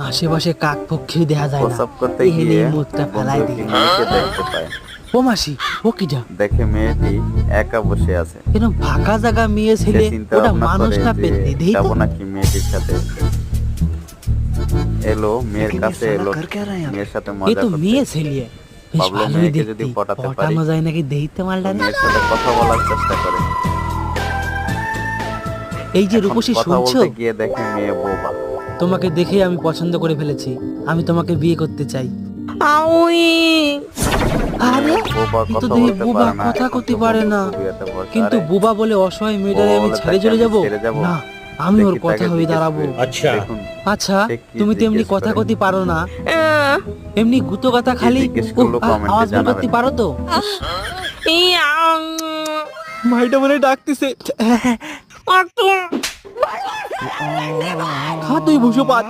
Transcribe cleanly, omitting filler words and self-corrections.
আশেপাশে কাক পক্ষী দেখা যায় না, প্রস্রাব করতে এই গিয়ে মুখটা ফেলাই বন্ধু দিই। মেয়েকে দেখতে পায়। ও মাসি, ও কিটা? দেখে মেয়েটি একা বসে আছে। কেন ফাঁকা জায়গা মেয়ে সে ছেলে, চিন্তা ওটা ভাবনা মানুষ করে না যে পেতে দেই তো। যাবো নাকি মেয়েটির সাথে। এলো মেয়ের কাছে এলো, মেয়ের সাথে এ মজা তো করতে। মেয়ে ছেলে, বেশ ভাবলো ভালোই মেয়েকে দেখতে, যদি পটাতে পারি, পটানো যায় নাকি দেইতে মালটা। মেয়ের সাথে কথা বলার চেষ্টা করে। এই যে এখন রূপসী কথা শুনছো, বলতে গিয়ে দেখে মেয়ে বোবা। তোমাকে দেখে আমি পছন্দ করে ফেলেছি, আমি তোমাকে বিয়ে করতে চাই। আরে বোবা এ তো কথা দেখি বলতে বুবা, পারে না, কথা এখন কইতে তো পারে বন্ধু না। খুবই একটা ভরসা। কিন্তু আরে, বুবা বলে অসহায় ও মেয়েটারে আমি বলে ছেড়ে তাকে চলে আমি যাব ছেড়ে যাবো? না, আমি ওর দেখি কথা তাকে হয়ে জিজ্ঞেস দাঁড়াবো। করি। দেখুন, আচ্ছা সে কি তুমি তো এমনি জিজ্ঞেস কথা করে। কইতে পারো না, এমনি গুতো কথা কি খালি জিজ্ঞেস করলো কমেন্টে আওয়াজ বের করতে জানাবেন। পারো তো? ভাইটা মনে হয় ডাকতেছে। খা তুই ভুষো পাত।